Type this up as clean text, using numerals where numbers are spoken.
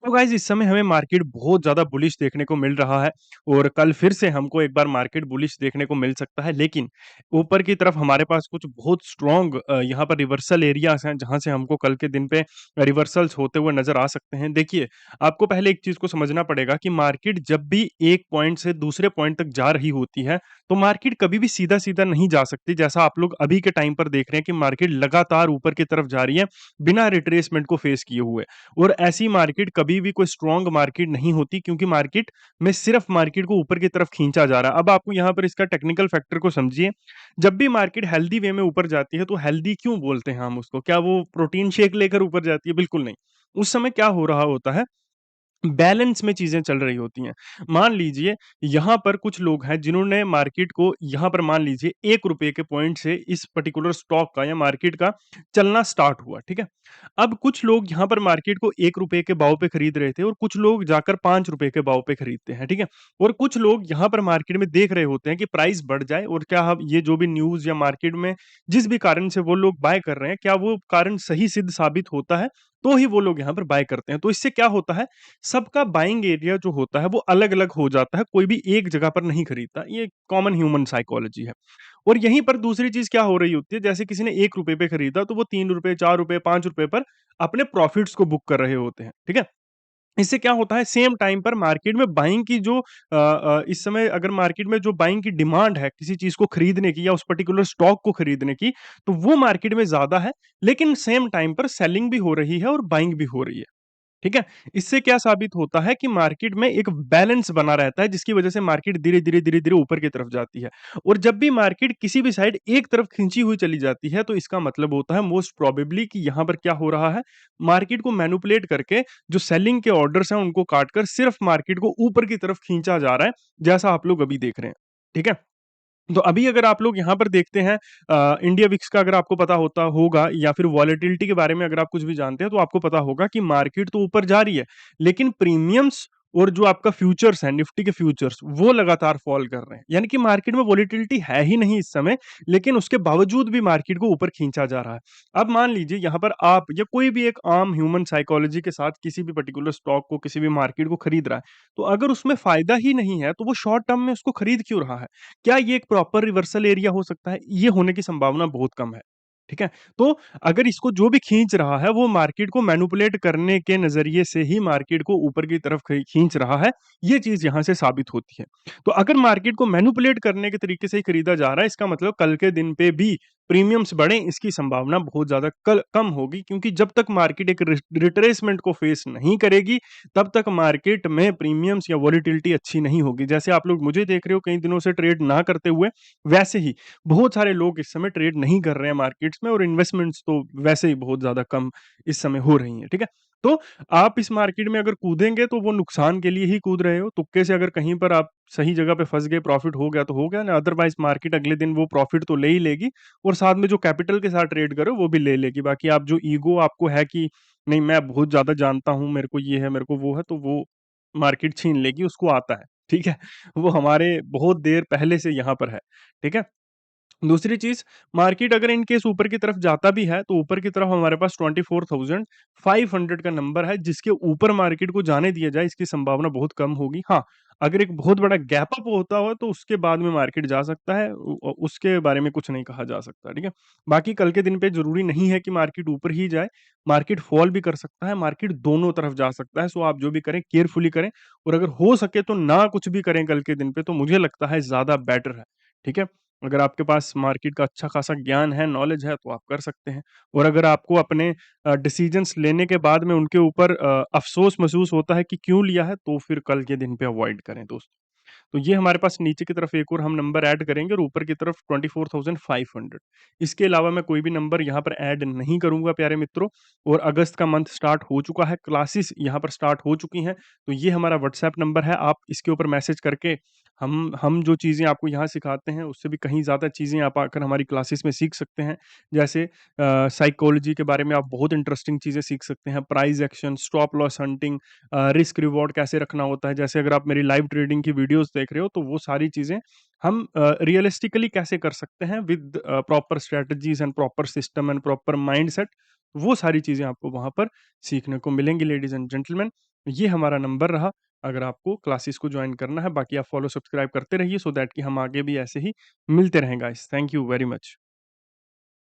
तो गाइस इस समय हमें मार्केट बहुत ज़्यादा बुलिश देखने को मिल रहा है और कल फिर से हमको एक बार मार्केट बुलिश देखने को मिल सकता है। लेकिन ऊपर की तरफ हमारे पास कुछ बहुत स्ट्रॉन्ग यहाँ पर रिवर्सल एरियाज़ हैं जहाँ से हमको कल के दिन पे रिवर्सल्स होते हुए नज़र आ सकते हैं। देखिए, आपको पहले एक चीज़ को समझना पड़ेगा कि मार्केट जब भी एक पॉइंट से दूसरे पॉइंट तक जा रही होती है, तो मार्केट कभी भी सीधा-सीधा नहीं जा सकती। जैसा आप लोग अभी के टाइम पर देख रहे हैं कि मार्केट लगातार ऊपर की तरफ जा रही है, बिना रिट्रेसमेंट को फेस किए हुए। और ऐसी मार्केट कभी भी कोई स्ट्रॉन्ग मार्केट नहीं होती क्योंकि मार्केट में सिर्फ मार्केट को ऊपर की तरफ खींचा जा रहा है। अब आपको यहाँ पर इसका टेक्निकल फैक्टर को समझिए। जब भी मार्केट हेल्दी वे में ऊपर जाती है तो हेल्दी क्यों बोलते हैं हम उसको? क्या वो प्रोटीन शेक लेकर ऊपर जाती है? बिल्कुल नहीं। उस समय क्या हो रहा होता है, बैलेंस में चीज़ें चल रही होती हैं। मान लीजिए यहाँ पर कुछ लोग हैं जिन्होंने मार्केट को यहाँ पर मान लीजिए ₹1 के पॉइंट से इस पर्टिकुलर स्टॉक का या मार्केट का चलना स्टार्ट हुआ, ठीक है? अब कुछ लोग यहाँ पर मार्केट को ₹1 के भाव पे खरीद रहे थे और कुछ लोग जाकर ₹5 के भाव पे खरीदते हैं, ठीक है? और कुछ लोग यहाँ पर मार्केट में देख रहे होते हैं कि प्राइस बढ़ जाए और क्या अब ये जो भी न्यूज़ या मार्केट में जिस भी कारण से वो लोग बाय कर रहे हैं, क्या वो कारण सही सिद्ध साबित होता है? तो ही वो लोग यहाँ पर बाय करते हैं। तो इससे क्या होता है, सबका बाइंग एरिया जो होता है वो अलग-अलग हो जाता है, कोई भी एक जगह पर नहीं खरीदता। ये कॉमन ह्यूमन साइकोलॉजी है। और यहीं पर दूसरी चीज़ क्या हो रही होती है, जैसे किसी ने ₹1 पे खरीदा तो वो ₹3, ₹4, ₹5 पर अपने प्रॉफिट्स को बुक कर रहे होते हैं, ठीक है? इससे क्या होता है, सेम टाइम पर मार्केट में बाइंग की जो इस समय अगर मार्केट में जो बाइंग की डिमांड है किसी चीज़ को खरीदने की या उस पर्टिकुलर स्टॉक को खरीदने की, तो वो मार्केट में ज़्यादा है, लेकिन सेम टाइम पर सेलिंग भी हो रही है और बाइंग भी हो रही है। ठीक है? इससे क्या साबित होता है कि मार्केट में एक बैलेंस बना रहता है जिसकी वजह से मार्केट धीरे-धीरे, धीरे-धीरे ऊपर की तरफ जाती है। और जब भी मार्केट किसी भी साइड एक तरफ खींची हुई चली जाती है तो इसका मतलब होता है मोस्ट प्रोबेबली कि यहाँ पर क्या हो रहा है, मार्केट को मैनिपुलेट करके जो सेलिंग के ऑर्डर्स हैं उनको काटकर सिर्फ मार्केट को ऊपर की तरफ खींचा जा रहा है, जैसा आप लोग अभी देख रहे हैं। ठीक है? तो अभी अगर आप लोग यहाँ पर देखते हैं इंडिया विक्स का अगर आपको पता होता होगा या फिर वॉलेटिलिटी के बारे में अगर आप कुछ भी जानते हैं तो आपको पता होगा कि मार्केट तो ऊपर जा रही है, लेकिन प्रीमियम्स और जो आपका फ्यूचर्स है, निफ्टी के फ्यूचर्स, वो लगातार फॉल कर रहे हैं। यानी कि मार्केट में वॉलेटिलिटी है ही नहीं इस समय, लेकिन उसके बावजूद भी मार्केट को ऊपर खींचा जा रहा है। अब मान लीजिए यहाँ पर आप या कोई भी एक आम ह्यूमन साइकोलॉजी के साथ किसी भी पर्टिकुलर स्टॉक को, किसी भी मार्केट को खरीद रहा है, तो अगर उसमें फ़ायदा ही नहीं है, तो वो शॉर्ट टर्म में उसको खरीद क्यों रहा है? क्या ये एक प्रॉपर रिवर्सल एरिया हो सकता है? ये होने की संभावना बहुत कम है। ठीक है? तो अगर इसको जो भी खींच रहा है, वो मार्केट को मैनिपुलेट करने के नज़रिए से ही मार्केट को ऊपर की तरफ खींच रहा है, ये चीज़ यहाँ से साबित होती है। तो अगर मार्केट को मैनिपुलेट करने के तरीके से ही खरीदा जा रहा है, इसका मतलब कल के दिन पे भी प्रीमियम्स बढ़ें, इसकी संभावना बहुत ज़्यादा कल कम होगी क्योंकि जब तक मार्केट एक रिट्रेसमेंट को फेस नहीं करेगी, तब तक मार्केट में प्रीमियम्स या वॉलेटिलिटी अच्छी नहीं होगी। जैसे आप लोग मुझे देख रहे हो कई दिनों से ट्रेड ना करते हुए, वैसे ही बहुत सारे लोग इस समय ट्रेड नहीं कर रहे हैं मार्केट्स में और इन्वेस्टमेंट्स तो वैसे ही बहुत ज़्यादा कम इस समय हो रही हैं, ठीक है? तो आप इस मार्केट में अगर कूदेंगे तो वो नुकसान के लिए ही कूद रहे हो, तुक्के से अगर कहीं पर आप सही जगह पे फँस गए, प्रॉफिट हो गया तो हो गया ना, अदरवाइज़ मार्केट अगले दिन वो प्रॉफिट तो ले ही लेगी और साथ में जो कैपिटल के साथ ट्रेड कर रहे हो वो भी ले लेगी। बाकी आप जो ईगो आपको है कि नहीं मैं बहुत ज़्यादा जानता हूँ, मेरे को ये है, मेरे को वो है, तो वो मार्केट छीन लेगी, उसको आता है, ठीक है? वो हमारे बहुत देर पहले से यहाँ पर है, ठीक है? दूसरी चीज़, मार्केट अगर इन केस ऊपर की तरफ जाता भी है, तो ऊपर की तरफ हमारे पास 24,500 का नंबर है, जिसके ऊपर मार्केट को जाने दिया जाए, इसकी संभावना बहुत कम होगी। हाँ, अगर एक बहुत बड़ा गैप अप होता हो, तो उसके बाद में मार्केट जा सकता है, उसके बारे में कुछ नहीं कहा जा सकता, ठीक है? बाकी कल के दिन पे ज़रूरी नहीं है कि मार्केट ऊपर ही जाए, मार्केट फॉल भी कर सकता है, मार्केट दोनों तरफ जा सकता है। सो आप जो भी करें, केयरफुली करें और अगर हो सके तो ना कुछ भी करें कल के दिन पे, तो मुझे लगता है ज़्यादा बेटर है, ठीक है? अगर आपके पास मार्केट का अच्छा खासा ज्ञान है, नॉलेज है, तो आप कर सकते हैं। और अगर आपको अपने डिसीज़न्स लेने के बाद में उनके ऊपर अफ़सोस महसूस होता है कि क्यों लिया है, तो फिर कल के दिन पे अवॉइड करें दोस्तों। तो ये हमारे पास नीचे की तरफ एक और हम नंबर ऐड करेंगे और ऊपर की तरफ 24,500। इसके अलावा मैं कोई भी नंबर यहाँ पर ऐड नहीं करूँगा प्यारे मित्रों। और अगस्त का मंथ स्टार्ट हो चुका है, क्लासेस यहाँ पर स्टार्ट हो चुकी हैं। तो ये हमारा व्हाट्सएप नंबर है, आप इसके ऊपर मैसेज करके हम जो चीज़ें आपको यहाँ सिखाते हैं, उससे भी कहीं ज़्यादा चीज़ें आप आकर हमारी क्लासेस में सीख सकते हैं। जैसे साइकोलॉजी के बारे में आप बहुत इंटरेस्टिंग चीज़ें सीख सकते हैं, price action, stop loss hunting, risk reward कैसे रखना होता है। जैसे अगर आप मेरी लाइव ट्रेडिंग की वीडियोज़ देख रहे हो, तो वो सारी चीज़ें हम रियलिस्टिकली कैसे कर सकते हैं with proper strategies and proper system and proper mindset. वो सारी चीज़ें आपको वहाँ पर सीखने को मिलेंगी लेडीज़ एंड जेंटलमैन। ये हमारा नंबर रहा, अगर आपको क्लासेस को जॉइन करना है। बाकी आप फॉलो सब्सक्राइब करते रहिए सो दैट कि हम आगे भी ऐसे ही मिलते रहें guys. Thank you very much.